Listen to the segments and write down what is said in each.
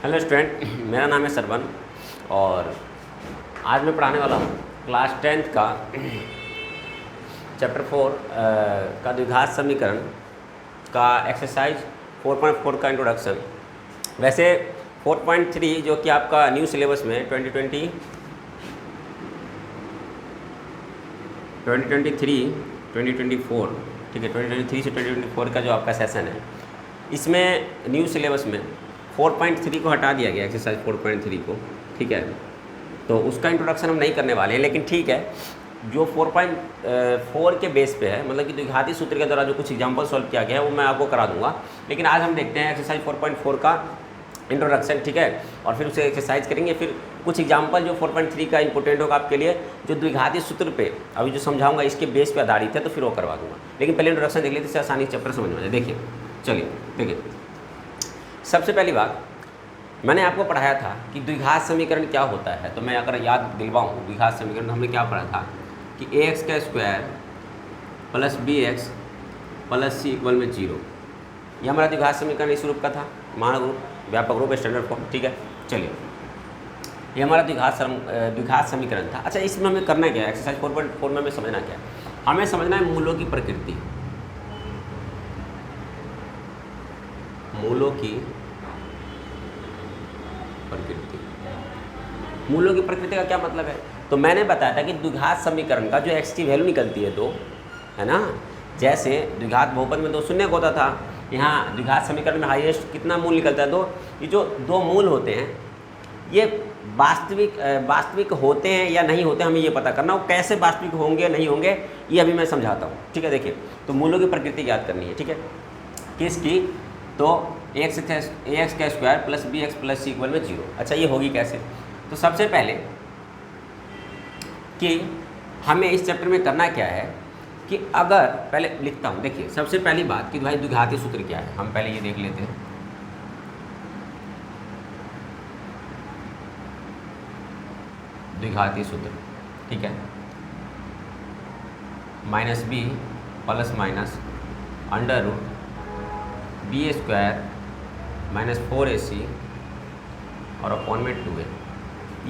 Hello student, मेरा नाम है सरवन और आज मैं पढ़ाने वाला हूँ क्लास 10th का चैप्टर 4 का द्विघात समीकरण का एक्सरसाइज 4.4 का इंट्रोडक्शन। वैसे 4.3 जो कि आपका न्यू सिलेबस में 2023 2024 ठीक है, 2023 से 2024 का जो आपका सेशन है, इसमें न्यू सिलेबस में 4.3 को हटा दिया गया, एक्सरसाइज 4.3 को। ठीक है, तो उसका इंट्रोडक्शन हम नहीं करने वाले हैं, लेकिन ठीक है, जो 4.4 के बेस पे है, मतलब कि द्विघाती सूत्र के द्वारा जो कुछ एग्जांपल सॉल्व किया गया है वो मैं आपको करा दूंगा। लेकिन आज हम देखते हैं एक्सरसाइज 4.4 का इंट्रोडक्शन, ठीक है, और फिर उसे एक्सरसाइज करेंगे। फिर कुछ एग्जांपल जो 4.3 का इंपॉर्टेंट होगा आपके लिए, जो द्विघाती सूत्र पे अभी जो समझाऊंगा इसके बेस पे आधारित है, तो फिर वो करवा दूंगा। लेकिन पहले इंट्रोडक्शन देख लेते, इससे आसानी से चैप्टर समझ में आ जाए। देखिए, चलिए देखिए, सबसे पहली बात मैंने आपको पढ़ाया था कि द्विघात समीकरण क्या होता है। तो मैं अगर याद दिलवाऊँ, द्विघात समीकरण तो हमने क्या पढ़ा था कि ax का square plus bx plus c equal में 0। यह हमारा द्विघात समीकरण इस रूप का था, मानक रूप, व्यापक रूप, स्टैंडर्ड फॉर्म। ठीक है, चलिए, ये हमारा द्विघात समीकरण था। अच्छा, इसमें हमें करना क्या है, एक्सरसाइज 4.4 में हमें समझना क्या है? हमें समझना है मूलों की प्रकृति। मूलों की प्रकृति, मूलों की प्रकृति का क्या मतलब है? तो मैंने बताया था कि द्विघात समीकरण का जो x की वैल्यू निकलती है 2, है ना, जैसे द्विघात बहुपद में 2 शून्य होता था, यहाँ द्विघात समीकरण में हाईएस्ट कितना मूल निकलता है? 2। ये जो 2 मूल होते हैं ये वास्तविक होते हैं या नहीं होते, हमें ये पता करना। वो कैसे वास्तविक होंगे या नहीं होंगे ये अभी मैं समझाता हूँ। ठीक है, देखिए, तो मूलों की प्रकृति याद करनी है। ठीक है, किसकी? तो ax का square plus bx plus c equal में 0। अच्छा, ये होगी कैसे? तो सबसे पहले कि हमें इस चैप्टर में करना क्या है कि अगर पहले लिखता हूँ, देखिए, सबसे पहली बात कि भाई द्विघाती सूत्र क्या है, हम पहले ये देख लेते हैं। द्विघाती सूत्र, ठीक है, minus b plus minus under root b square minus 4ac और अपॉन में 2a,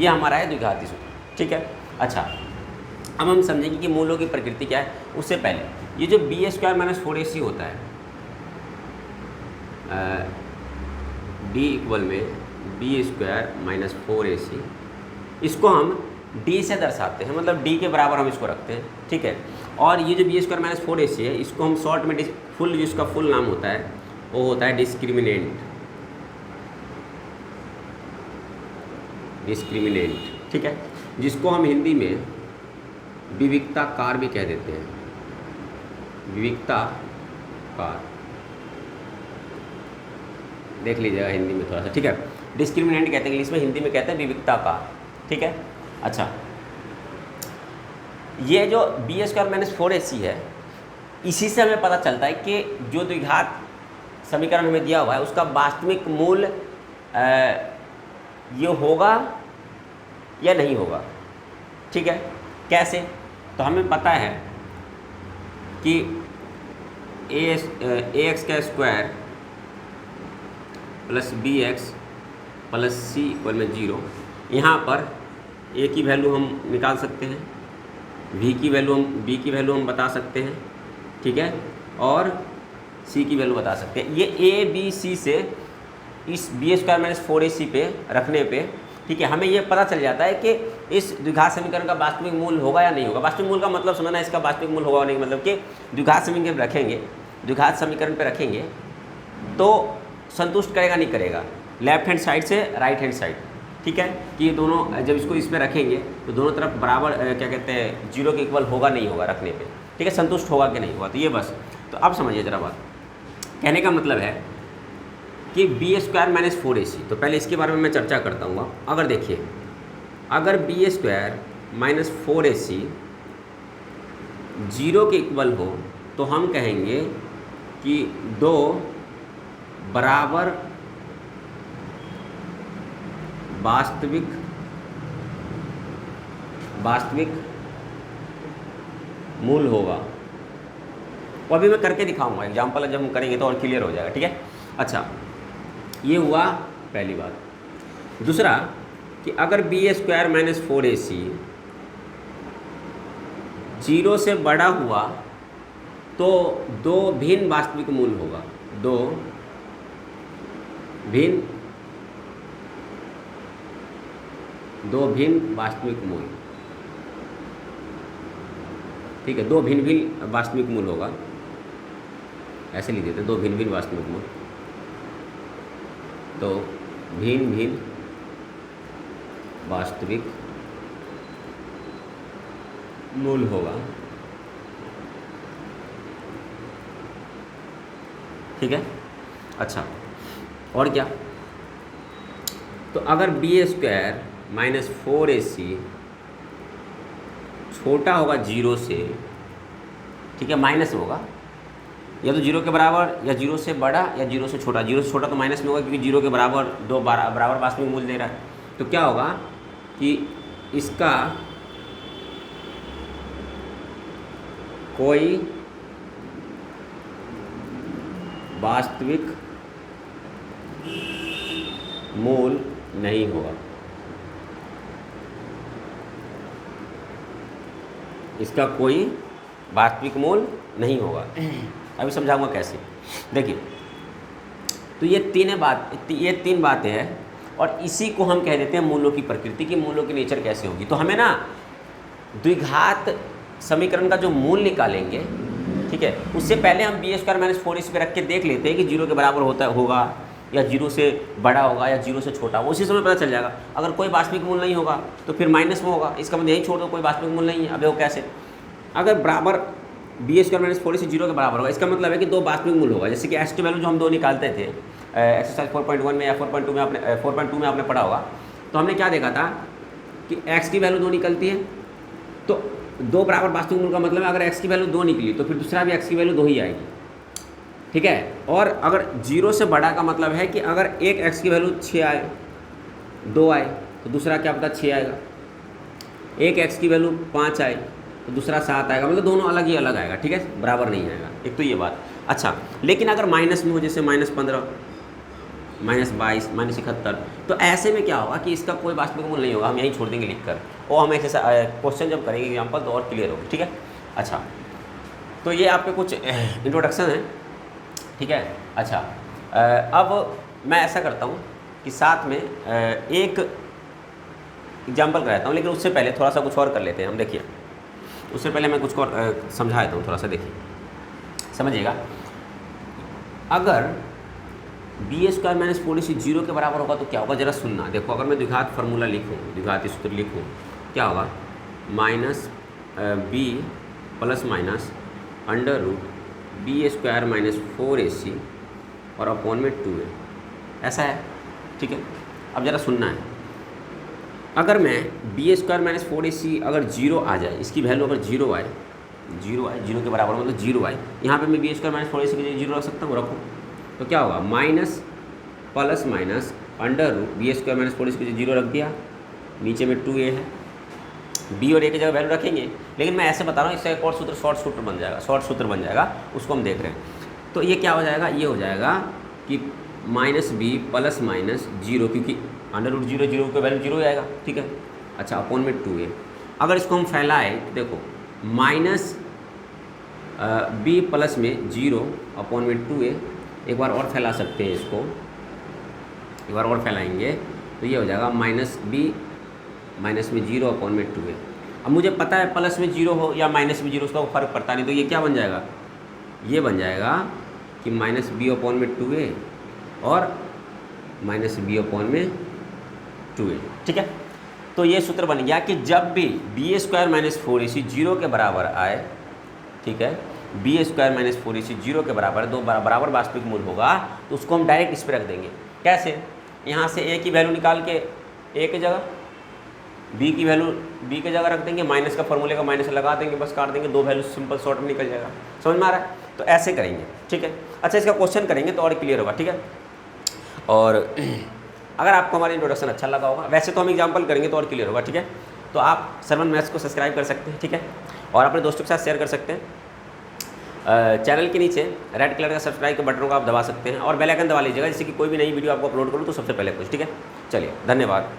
ये हमारा है द्विघाती सूत्र। ठीक है, अच्छा, अब हम समझेंगे कि मूलों की प्रकृति क्या है। उससे पहले ये जो बी स्क्वायर माइनस 4ac होता है, d इक्वल में बी स्क्वायर माइनस 4ac, इसको हम d से दर्शाते हैं, मतलब d के बराबर हम इसको रखते हैं। ठीक है, और ये जो बी स्क्वायर माइनस 4ac है, इसको हम शॉर्ट में फुल, जिसका फुल नाम होता है वो होता है डिस्क्रिमिनेंट। ठीक है, जिसको हम हिंदी में विविक्ता कार भी कह देते हैं, विविक्ता कार, देख लीजिएगा हिंदी में थोड़ा सा। ठीक है, डिस्क्रिमिनेंट कहते हैं इंग्लिश में, हिंदी में कहते हैं विविक्ता कार। ठीक है, अच्छा, ये जो बी स्क्वायर माइनस 4ac है, इसी से हमें पता चलता है कि जो द्विघात समीकरण हमें दिया हुआ है उसका वास्तविक मूल ये होगा या नहीं होगा। ठीक है, कैसे? तो हमें पता है कि ax का square plus bx plus c equal में 0। यहाँ पर a की वैल्यू हम निकाल सकते हैं, b की वैल्यू हम बता सकते हैं, ठीक है, और c की वैल्यू बता सकते हैं। ये a b c से इस बी स्क्वायर माइनस 4ac पे रखने पे, ठीक है, हमें ये पता चल जाता है कि इस द्विघात समीकरण का वास्तविक मूल होगा या नहीं होगा। वास्तविक मूल का मतलब समझना, इसका वास्तविक मूल होगा नहीं, मतलब कि द्विघात समीकरण पे रखेंगे तो संतुष्ट करेगा नहीं करेगा, लेफ्ट हैंड साइड से राइट हैंड साइड। ठीक है, कि ये दोनों जब इसको इस पर रखेंगे तो दोनों तरफ बराबर क्या कहते हैं, 0 के इक्वल होगा नहीं होगा रखने पे। ठीक है, संतुष्ट होगा कि नहीं होगा, तो ये बस। तो अब समझिए जरा बात, कहने का मतलब है कि बी स्क्वायर माइनस 4ac, तो पहले इसके बारे में मैं चर्चा करता हूँ। अगर देखिए, अगर बी स्क्वायर माइनस 4ac 0 के इक्वल हो तो हम कहेंगे कि 2 बराबर वास्तविक मूल होगा। वो अभी मैं करके दिखाऊंगा, एग्जाम्पल जब हम करेंगे तो और क्लियर हो जाएगा। ठीक है, अच्छा, ये हुआ पहली बात। दूसरा कि अगर b² माइनस 4ac 0 से बड़ा हुआ तो दो भिन्न वास्तविक मूल होगा, दो भिन्न वास्तविक मूल, ठीक है, दो भिन्न वास्तविक मूल होगा, ऐसे लिख देते हैं, दो भिन्न वास्तविक मूल, तो भिन्न वास्तविक मूल होगा, ठीक है। अच्छा, और क्या, तो अगर b² माइनस 4ac छोटा होगा 0 से, ठीक है, माइनस में होगा, या तो 0 के बराबर या 0 से बड़ा या 0 से छोटा, 0 से छोटा तो माइनस में होगा क्योंकि 0 के बराबर दो बराबर वास्तविक मूल दे रहा है, तो क्या होगा कि इसका कोई वास्तविक मूल नहीं होगा, इसका कोई वास्तविक मूल नहीं होगा। अभी समझाऊंगा कैसे, देखिए, तो ये तीन बातें हैं और इसी को हम कह देते हैं मूलों की प्रकृति, की मूलों की नेचर कैसे होगी। तो हमें ना द्विघात समीकरण का जो मूल निकालेंगे, ठीक है, उससे पहले हम b² माइनस 4ac पे रख के देख लेते हैं कि 0 के बराबर होगा या 0 से बड़ा होगा या 0 से छोटा, उसी समय पता चल जाएगा। अगर कोई वास्तविक मूल नहीं होगा तो फिर माइनस में होगा, इसका मतलब यही छोड़ दो, कोई वास्तविक मूल नहीं है। अब देखो कैसे, अगर बराबर b² माइनस 4ac 0 के बराबर होगा, इसका मतलब है कि दो वास्तविक मूल होगा। जैसे कि x की वैल्यू जो हम दो निकालते थे एक्सरसाइज 4.1 में या 4.2 में आपने पढ़ा होगा, तो हमने क्या देखा था कि x की वैल्यू 2 निकलती है, तो दो बराबर वास्तविक मूल का मतलब है अगर x की वैल्यू 2 निकली तो फिर दूसरा भी x की वैल्यू 2 ही आएगी, ठीक है। और अगर 0 से बड़ा का मतलब है कि अगर एक x की वैल्यू 6 आए, 2 आए, तो दूसरा क्या पता 6 आएगा, एक x की वैल्यू 5 आए तो दूसरा 7 आएगा, मतलब दोनों अलग ही अलग आएगा, ठीक है, बराबर नहीं आएगा। एक तो ये बात। अच्छा, लेकिन अगर माइनस में हो, जैसे -15, -22, -71, तो ऐसे में क्या होगा कि इसका कोई वास्तविक मूल नहीं होगा, हम यहीं छोड़ देंगे लिख कर, और हम ऐसे क्वेश्चन जब करेंगे एग्जाम्पल तो और क्लियर होगा, ठीक है। अच्छा, तो ये आपके कुछ इंट्रोडक्शन है, ठीक है। अच्छा, अब मैं ऐसा करता हूँ कि साथ में एक एग्जाम्पल कराता हूँ, लेकिन उससे पहले थोड़ा सा कुछ और कर लेते हैं हम। देखिए, उससे पहले मैं कुछ और समझा देता हूँ, थोड़ा सा देखिए, समझिएगा। अगर b² माइनस 4ac 0 के बराबर होगा तो क्या होगा, जरा सुनना। देखो, अगर मैं द्विघात फार्मूला लिखूँ, द्विघात सूत्र लिखूँ, क्या होगा, -b plus minus √b² minus 4ac और अपॉन में 2a, ऐसा है, ठीक है। अब ज़रा सुनना है, अगर मैं b² माइनस 4ac अगर 0 आ जाए, इसकी वैल्यू अगर 0 आए, 0 के बराबर मतलब 0 आए, यहाँ पे मैं b² माइनस 4ac की जगह 0 रख सकता हूँ, रखूँ, तो क्या होगा, minus plus minus √b² minus 4ac की जगह 0 रख दिया, नीचे में 2a है, b और a की जगह वैल्यू रखेंगे। लेकिन मैं ऐसे बता रहा हूँ, इससे एक और सूत्र शॉर्ट सूत्र बन जाएगा, उसको हम देख रहे हैं। तो ये क्या हो जाएगा, ये हो जाएगा कि -b प्लस माइनस 0, क्योंकि √0 का वैल्यू 0 आएगा, ठीक है। अच्छा, अपॉन में 2a, अगर इसको हम फैलाए तो देखो, -b प्लस में 0 अपॉन में 2a, एक बार और फैला सकते हैं इसको, एक बार और फैलाएंगे तो ये हो जाएगा -b माइनस में 0 अपॉन में 2a। अब मुझे पता है प्लस में 0 हो या माइनस में 0, उसका फ़र्क पड़ता नहीं, तो ये क्या बन जाएगा, ये बन जाएगा कि -b अपॉन में 2a और -b अपॉन में 2a, ठीक है। तो ये सूत्र बन गया कि जब भी b² माइनस 4ac 0 के बराबर आए, ठीक है, b² माइनस 4ac 0 के बराबर, दो बराबर वास्तविक मूल होगा, तो उसको हम डायरेक्ट इस पर रख देंगे। कैसे, यहाँ से a की वैल्यू निकाल के a की जगह, b की वैल्यू b की जगह रख देंगे, माइनस का फॉर्मूले का माइनस लगा देंगे, बस काट देंगे, दो वैल्यू सिंपल शॉर्ट में निकल जाएगा। समझ में आ रहा है, तो ऐसे करेंगे, ठीक है। अच्छा, इसका क्वेश्चन करेंगे तो और क्लियर होगा, ठीक है। और अगर आपको हमारा इंट्रोडक्शन अच्छा लगा होगा, वैसे तो हम एग्जाम्पल करेंगे तो और क्लियर होगा, ठीक है। तो आप सरवन मैथ्स को सब्सक्राइब कर सकते हैं, ठीक है, और अपने दोस्तों के साथ शेयर कर सकते हैं। चैनल के नीचे रेड कलर का सब्सक्राइब के बटन को आप दबा सकते हैं और बेल आइकन दबा लीजिएगा, जिससे कि कोई भी नई वीडियो आपको अपलोड करूँ तो सबसे पहले कुछ। ठीक है, चलिए धन्यवाद।